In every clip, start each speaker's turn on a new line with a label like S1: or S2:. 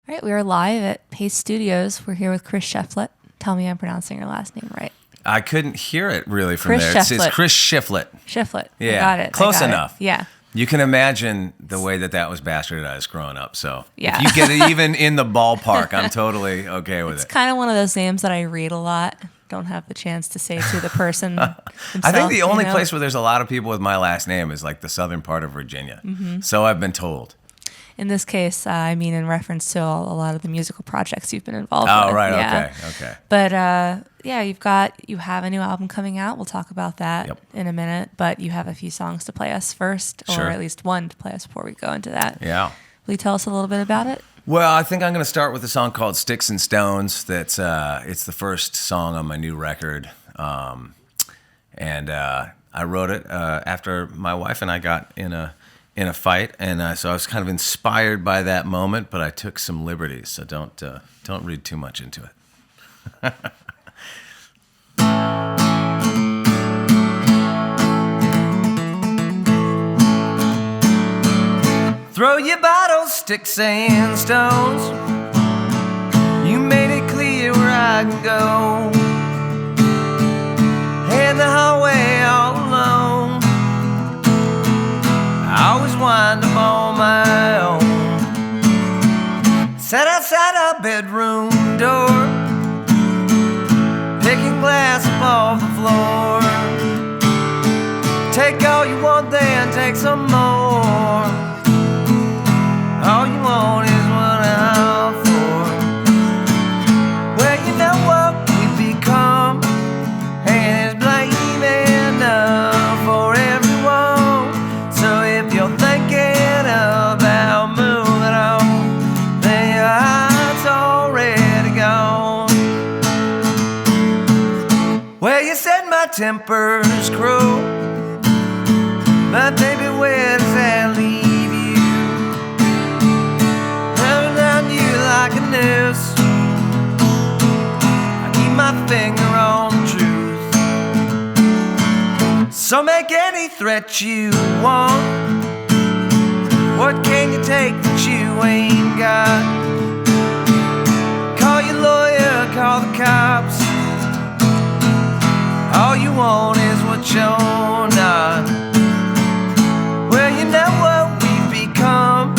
S1: All right, we are live at Pace Studios. We're here with Chris Shiflett. Tell me I'm pronouncing your last name right.
S2: I couldn't hear it really from
S1: Chris
S2: there.
S1: Shiflett.
S2: It's Chris Shiflett.
S1: Shiflett.
S2: Yeah,
S1: I got it.
S2: close enough.
S1: Yeah.
S2: You can imagine the way that was bastardized growing up. So
S1: yeah.
S2: If you get it even in the ballpark, I'm totally okay with it.
S1: It's kind of one of those names that I read a lot. Don't have the chance to say to the person himself,
S2: I think the only place where there's a lot of people with my last name is like the southern part of Virginia. Mm-hmm. So I've been told.
S1: In this case, I mean in reference to a lot of the musical projects you've been involved with.
S2: Oh, right.
S1: Yeah.
S2: Okay.
S1: But yeah, you have a new album coming out. We'll talk about that in a minute. But you have a few songs to play us first, or at least one to play us before we go into that.
S2: Yeah.
S1: Will you tell us a little bit about it?
S2: Well, I think I'm going to start with a song called "Sticks and Stones." That's it's the first song on my new record, and I wrote it after my wife and I got in a fight, and so I was kind of inspired by that moment, but I took some liberties. So don't read too much into it. Throw your bottles, sticks and stones. You made it clear where I can go. In the hallway all alone. I always wind up on my own. Sat outside our bedroom door, picking glass up off the floor. Take all you want, then take some more. All you want is what I'm for. Well, you know what we've become, and it's blame enough for everyone. So if you're thinking about moving on, then your heart's already gone. Well, you said my temper's cruel, but baby, where does that leave? Like a noose, I keep my finger on the truth. So make any threat you want. What can you take that you ain't got? Call your lawyer, call the cops. All you want is what you're not. Well, you know what we've become,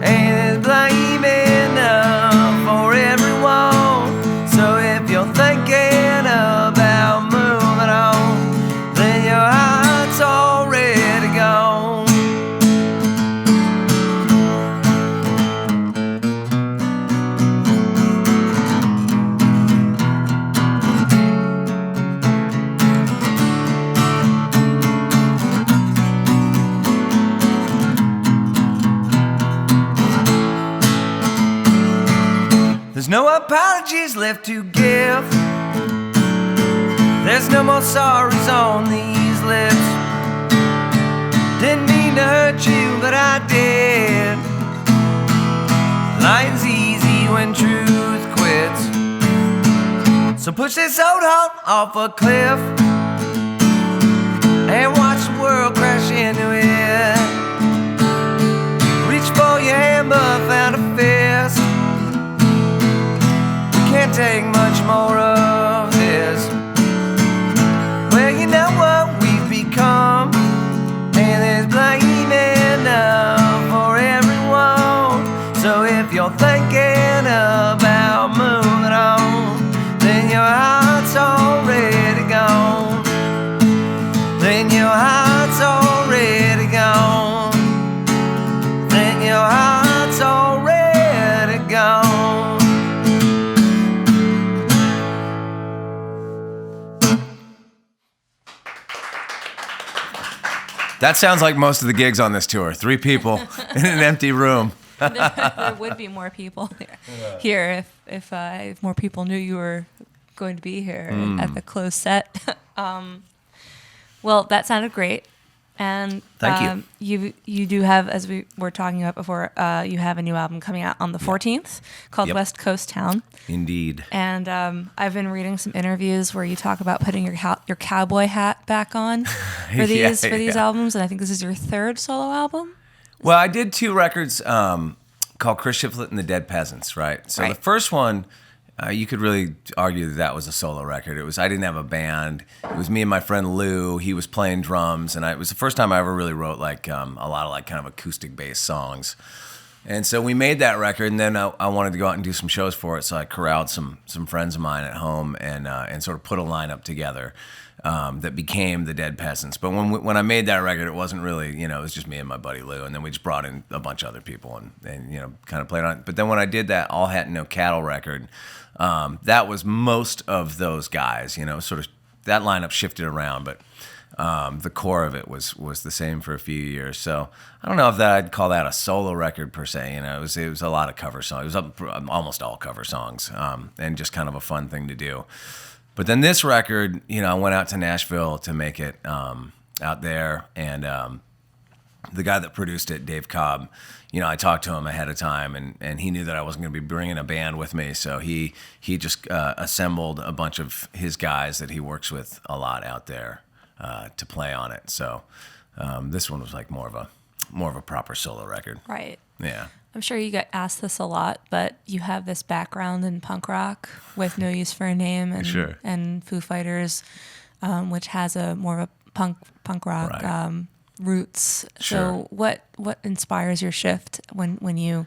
S2: and it's blame enough for everyone. So if you're thinking about moving on, then your heart's already gone. There's no apologies left to give. There's no more sorries on these lips. Didn't mean to hurt you, but I did. Lying's easy when truth quits. So push this old heart off a cliff and watch the world crash into it. Reach for your hand but found a fist. Can't take much more of this. Well, you know what we've become, and there's blame enough for everyone. So if you're thinking about moving on, then your heart's already gone. Then your heart's already gone. Then your heart's already gone. That sounds like most of the gigs on this tour. 3 people in an empty room.
S1: There would be more people here if more people knew you were going to be here at the closed set. Well, that sounded great. And
S2: Thank you.
S1: You do have, as we were talking about before, you have a new album coming out on the 14th called West Coast Town.
S2: Indeed.
S1: And I've been reading some interviews where you talk about putting your cowboy hat back on for these albums, and I think this is your 3rd solo album.
S2: Well, I did 2 records
S3: called Chris Shiflett and the Dead Peasants, right? So the first one, you could really argue that was a solo record. I didn't have a band. It was me and my friend Lou. He was playing drums, and it was the first time I ever really wrote like a lot of like kind of acoustic-based songs. And so we made that record, and then I wanted to go out and do some shows for it, so I corralled some friends of mine at home and sort of put a lineup together that became the Dead Peasants. But when I made that record, it wasn't really, it was just me and my buddy Lou, and then we just brought in a bunch of other people and kind of played on it. But then when I did that All Hat and No Cattle record, that was most of those guys, sort of that lineup shifted around, but the core of it was the same for a few years. So I don't know if I'd call that a solo record per se. It was a lot of cover songs. It was almost all cover songs, and just kind of a fun thing to do. But then this record, I went out to Nashville to make it out there, and the guy that produced it, Dave Cobb, I talked to him ahead of time, and he knew that I wasn't going to be bringing a band with me, so he just assembled a bunch of his guys that he works with a lot out there to play on it. So this one was like more of a proper solo record.
S1: Right.
S3: Yeah.
S1: I'm sure you get asked this a lot, but you have this background in punk rock with No Use for a Name and
S3: Sure.
S1: and Foo Fighters, which has a more of a punk rock
S3: Right.
S1: Roots.
S3: Sure.
S1: So what inspires your shift when you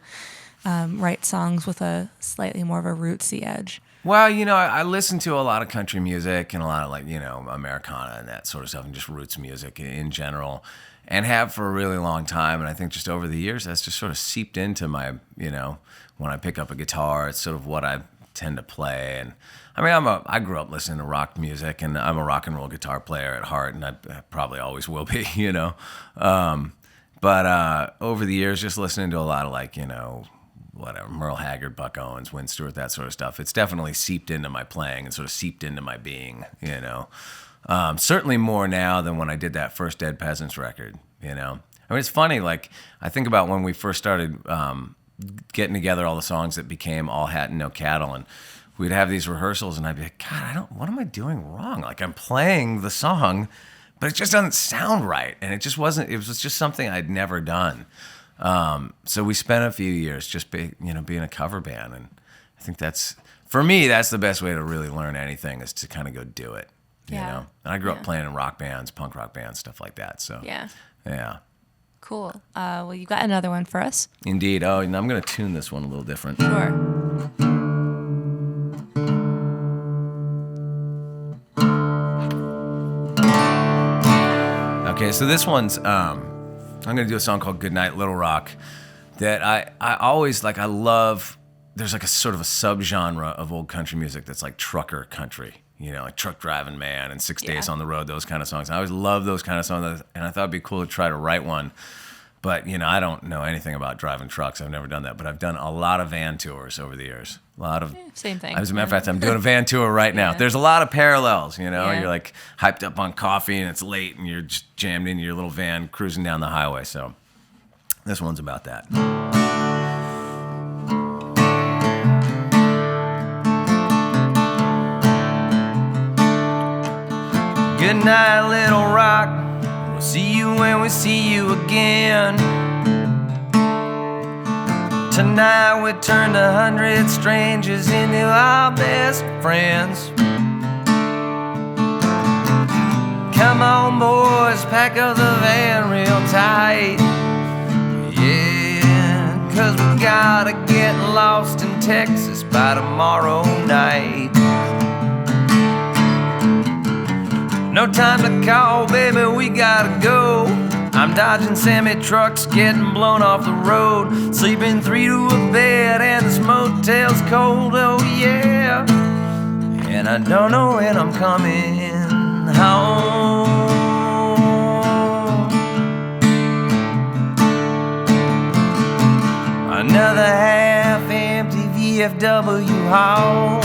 S1: write songs with a slightly more of a rootsy edge?
S3: Well, I listen to a lot of country music and a lot of like, Americana and that sort of stuff, and just roots music in general, and have for a really long time. And I think just over the years, that's just sort of seeped into my, when I pick up a guitar, it's sort of what I tend to play. And I mean, I grew up listening to rock music, and I'm a rock and roll guitar player at heart, and I probably always will be, But over the years, just listening to a lot of like, whatever, Merle Haggard, Buck Owens, Win Stewart, that sort of stuff. It's definitely seeped into my playing and sort of seeped into my being, Certainly more now than when I did that first Dead Peasants record, I mean, it's funny, like, I think about when we first started getting together all the songs that became All Hat and No Cattle, and we'd have these rehearsals, and I'd be like, God, what am I doing wrong? Like, I'm playing the song, but it just doesn't sound right, and it was just something I'd never done. So we spent a few years just being a cover band, and I think for me, that's the best way to really learn anything, is to kind of go do it, And I grew up playing in rock bands, punk rock bands, stuff like that. So yeah.
S1: Cool. Well, you got another one for us?
S3: Indeed. Oh, and I'm going to tune this one a little different.
S1: Sure.
S3: Okay, so this one's I'm going to do a song called Goodnight Little Rock that I always like. I love. There's like a sort of a subgenre of old country music that's like trucker country, like Truck Driving Man and 6 Days on the Road, those kind of songs. I always love those kind of songs, and I thought it'd be cool to try to write one. But, I don't know anything about driving trucks. I've never done that. But I've done a lot of van tours over the years. A lot of...
S1: Same thing.
S3: As a matter of fact, I'm doing a van tour right now. There's a lot of parallels,
S1: Yeah.
S3: You're like hyped up on coffee and it's late and you're just jammed into your little van cruising down the highway. So this one's about that.
S2: Good night, Little Rock. We'll see you when we see you again. Tonight we turned 100 strangers into our best friends. Come on, boys, pack up the van real tight. Yeah, 'cause we gotta get lost in Texas by tomorrow night. No time to call, baby, we gotta go. I'm dodging semi-trucks, getting blown off the road. Sleeping 3 to a bed and this motel's cold, oh yeah. And I don't know when I'm coming home. Another half-empty VFW haul.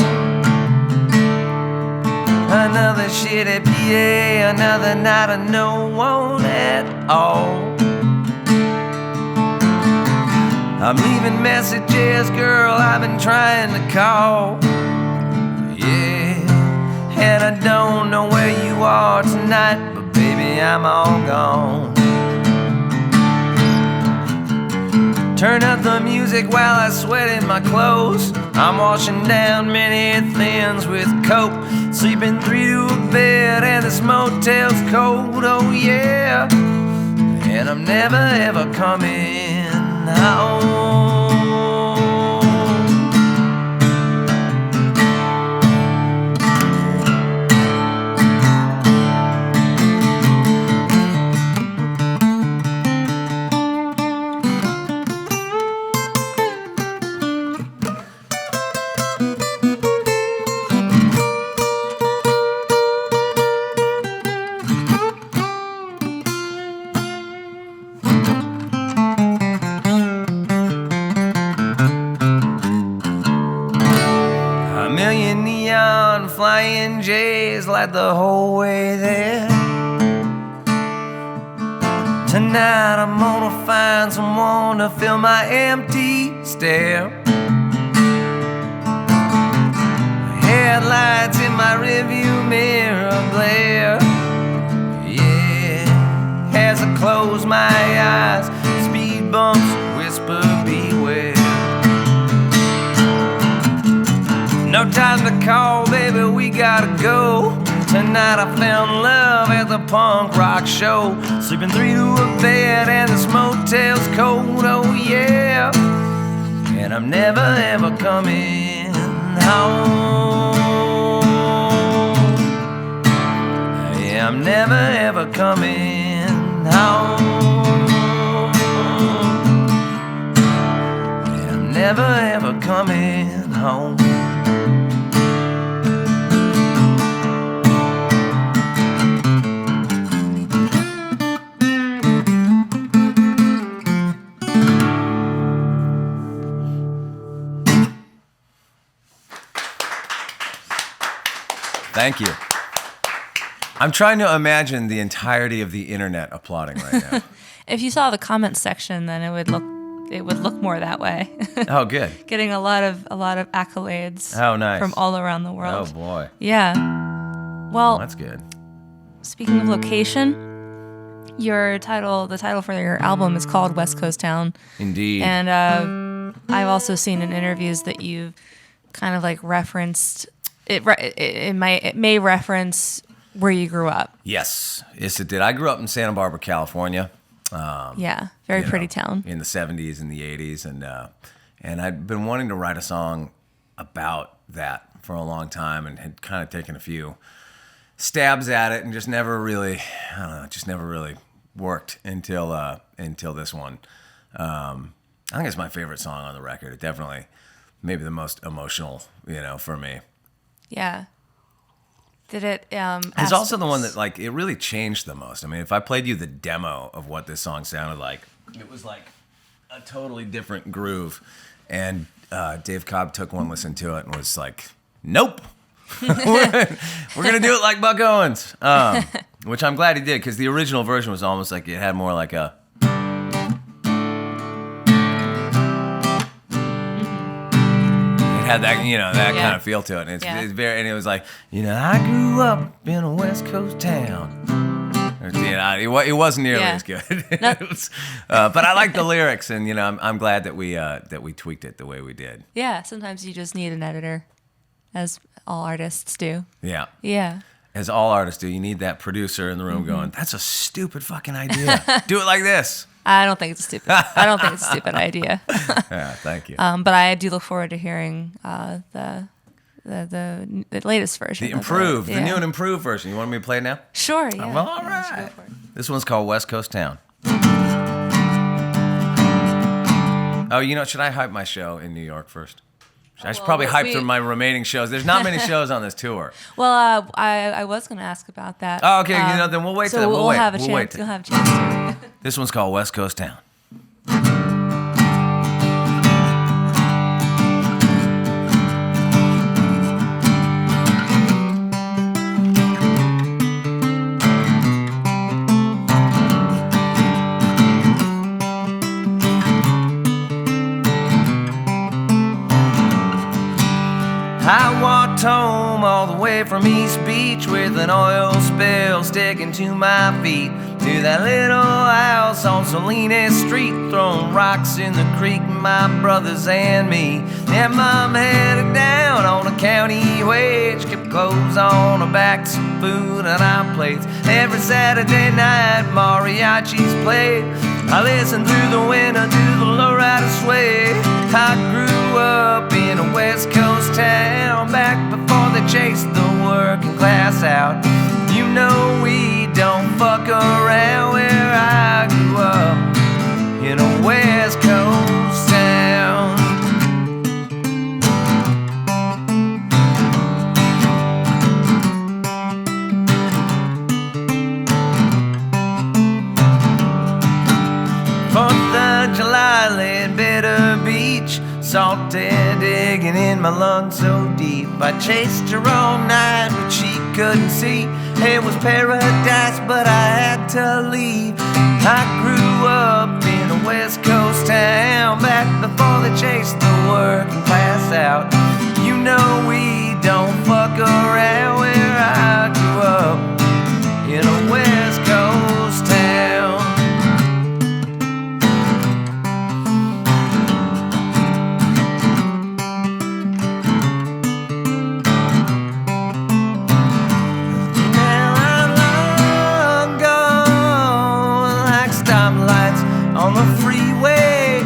S2: Another shitty PA, another night of no one at all. I'm leaving messages, girl, I've been trying to call. Yeah, and I don't know where you are tonight, but baby, I'm all gone. Turn up the music while I sweat in my clothes. I'm washing down many thins with coke, sleeping 3 to a bed and this motel's cold, oh yeah. And I'm never ever coming home. Flying J's light the whole way there. Tonight I'm gonna find someone to fill my empty stare. Headlights in my rearview mirror glare. Yeah, as I close my eyes, speed bumps whisper beware. No time to call, baby, we gotta go. Tonight I found love at the punk rock show. Sleeping 3 to a bed and this motel's cold, oh yeah. And I'm never ever coming home. Yeah, I'm never ever coming home. Yeah, I'm never ever coming home.
S3: Thank you. I'm trying to imagine the entirety of the internet applauding right now.
S1: If you saw the comments section, then it would look more that way.
S3: Oh, good.
S1: Getting a lot of accolades.
S3: Oh, nice.
S1: From all around the world.
S3: Oh boy.
S1: Yeah. Well,
S3: that's good.
S1: Speaking of location, the title for your album is called West Coast Town.
S3: Indeed.
S1: And I've also seen in interviews that you've kind of like referenced it. It may reference where you grew up.
S3: Yes, it did. I grew up in Santa Barbara, California.
S1: Yeah, very pretty town.
S3: In the 70s and the 80s, and I'd been wanting to write a song about that for a long time, and had kind of taken a few stabs at it, and just never really, worked until this one. I think it's my favorite song on the record. It definitely, maybe the most emotional, for me.
S1: Yeah. Did it?
S3: It's also the one that it really changed the most. I mean, if I played you the demo of what this song sounded like, it was like a totally different groove. And Dave Cobb took one listen to it and was like, "Nope, we're gonna do it like Buck Owens," which I'm glad he did, because the original version was almost like it had more like a. Had that kind of feel to it, and it's very, and it was like, I grew up in a West Coast town. It wasn't nearly as good. But I like the lyrics, and I'm glad that we tweaked it the way we did.
S1: Yeah, sometimes you just need an editor, as all artists do.
S3: Yeah.
S1: Yeah.
S3: As all artists do, you need that producer in the room going, "That's a stupid fucking idea. Do it like this."
S1: I don't think it's stupid. I don't think it's a stupid idea.
S3: Yeah, thank you.
S1: But I do look forward to hearing the latest version.
S3: The improved, the new and improved version. You want me to play it now?
S1: Sure, yeah.
S3: Well, all right. This one's called West Coast Town. Oh, should I hype my show in New York first? I should probably hype through my remaining shows. There's not many shows on this tour.
S1: Well, I was going to ask about that.
S3: Oh, okay. Then we'll wait till
S1: we'll have a chance. You'll have a chance to.
S3: This one's called West Coast Town.
S2: I walked home all the way from East Beach with an oil spill sticking to my feet. to that little house on Salinas Street, throwing rocks in the creek, my brothers and me. And Mom headed down on a county wage, kept clothes on her back, some food on our plates. Every Saturday night, mariachis played. I listened through the window to the lowrider sway. I grew up in a West Coast town, back before they chased the working class out. You know we don't fuck around where I grew up, in a West Coast town. July, Ledbetter Beach, salt air digging in my lungs so deep. I chased her all night, but she couldn't see. It was paradise, but I had to leave. I grew up in a West Coast town, back before they chased the working class out. You know we don't fuck around where I grew up, in a West Coast town. On the freeway,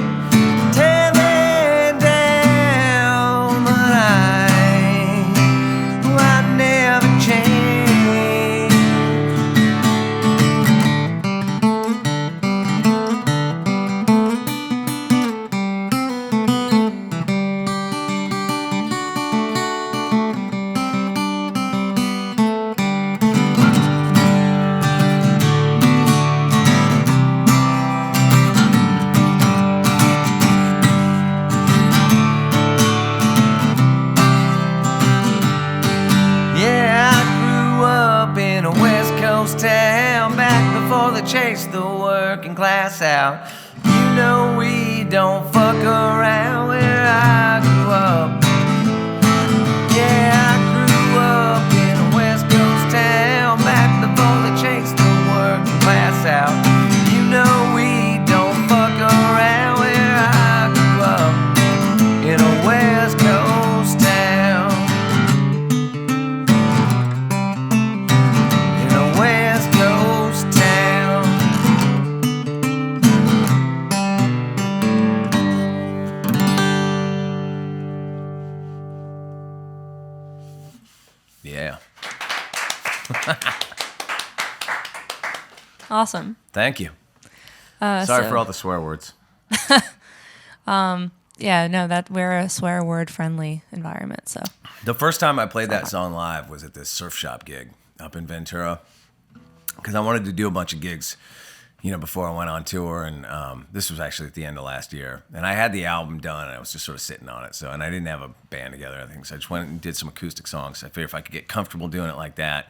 S2: tearing down, but I never changed. Town, back before they chased the working class out. You know we don't fuck around where I grew up. Yeah, I grew up in a West Coast town, back before they chased the working class out. You know we don't fuck around where I grew up, in a West Coast town. West Coast town. Yeah.
S1: Awesome.
S3: Thank you. Sorry for all the swear words.
S1: Yeah, no, that we're a swear word friendly environment. So
S3: the first time I played that song live was at this surf shop gig up in Ventura, because I wanted to do a bunch of gigs, before I went on tour, and this was actually at the end of last year. And I had the album done, and I was just sort of sitting on it. And I didn't have a band together, I think, so I just went and did some acoustic songs. I figured if I could get comfortable doing it like that,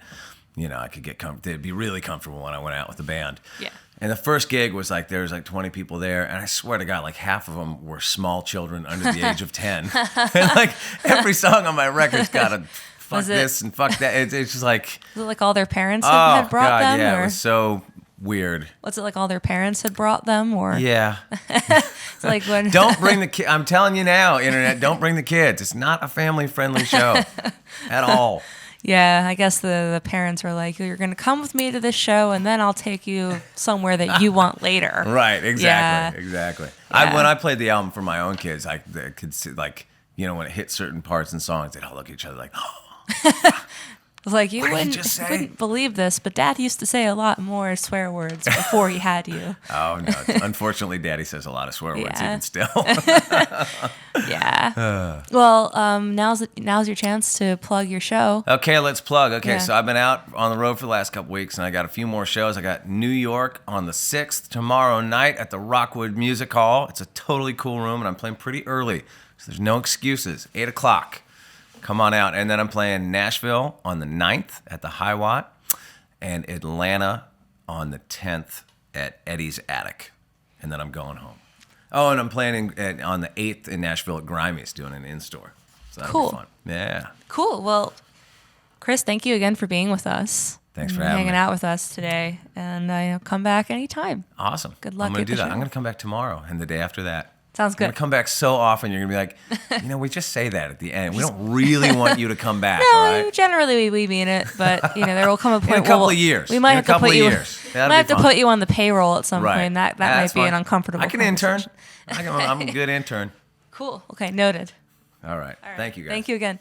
S3: I could get comfortable. It'd be really comfortable when I went out with the band.
S1: Yeah.
S3: And the first gig was there was 20 people there, and I swear to God, half of them were small children under the age of 10. And every song on my record's got a fuck this and fuck that. It's just like...
S1: Was it like all their parents had brought
S3: God,
S1: them?
S3: Yeah,
S1: or?
S3: It was so weird.
S1: Was it like all their parents had brought them? Or
S3: yeah.
S1: It's like when...
S3: Don't bring the kids. I'm telling you now, Internet, don't bring the kids. It's not a family-friendly show at all.
S1: Yeah, I guess the parents were like, you're going to come with me to this show, and then I'll take you somewhere that you want later.
S3: Right, exactly,
S1: yeah.
S3: exactly.
S1: Yeah.
S3: When I played the album for my own kids, I could see, when it hit certain parts and songs, they'd all look at each other like, oh.
S1: I was like, you wouldn't believe this, but Dad used to say a lot more swear words before he had you.
S3: Oh, no. Unfortunately, Daddy says a lot of swear words even still.
S1: Yeah. Well, now's your chance to plug your show.
S3: Okay, let's plug. Okay,
S1: yeah.
S3: So I've been out on the road for the last couple weeks, and I got a few more shows. I got New York on the 6th tomorrow night at the Rockwood Music Hall. It's a totally cool room, and I'm playing pretty early, so there's no excuses. 8 o'clock. Come on out. And then I'm playing Nashville on the 9th at the High Watt, and Atlanta on the 10th at Eddie's Attic. And then I'm going home. Oh, and I'm playing on the 8th in Nashville at Grimey's, doing an in-store. So that'll be fun. Yeah.
S1: Cool. Well, Chris, thank you again for being with us.
S3: Thanks for having me.
S1: Hanging out with us today. And come back anytime.
S3: Awesome.
S1: Good luck.
S3: I'm going to do that. I'm going to come back tomorrow and the day after that.
S1: Sounds good.
S3: I'm going to come back so often, you're going to be like, we just say that at the end. We don't really want you to come back,
S1: no,
S3: all right?
S1: Generally we mean it, but there will come a point
S3: in a couple of years.
S1: We might have to put you. Might have to put you on the payroll at some
S3: right.
S1: point. That might be an uncomfortable.
S3: I can intern. I'm a good intern.
S1: Cool. Okay, noted.
S3: All right. Thank you, guys.
S1: Thank you again.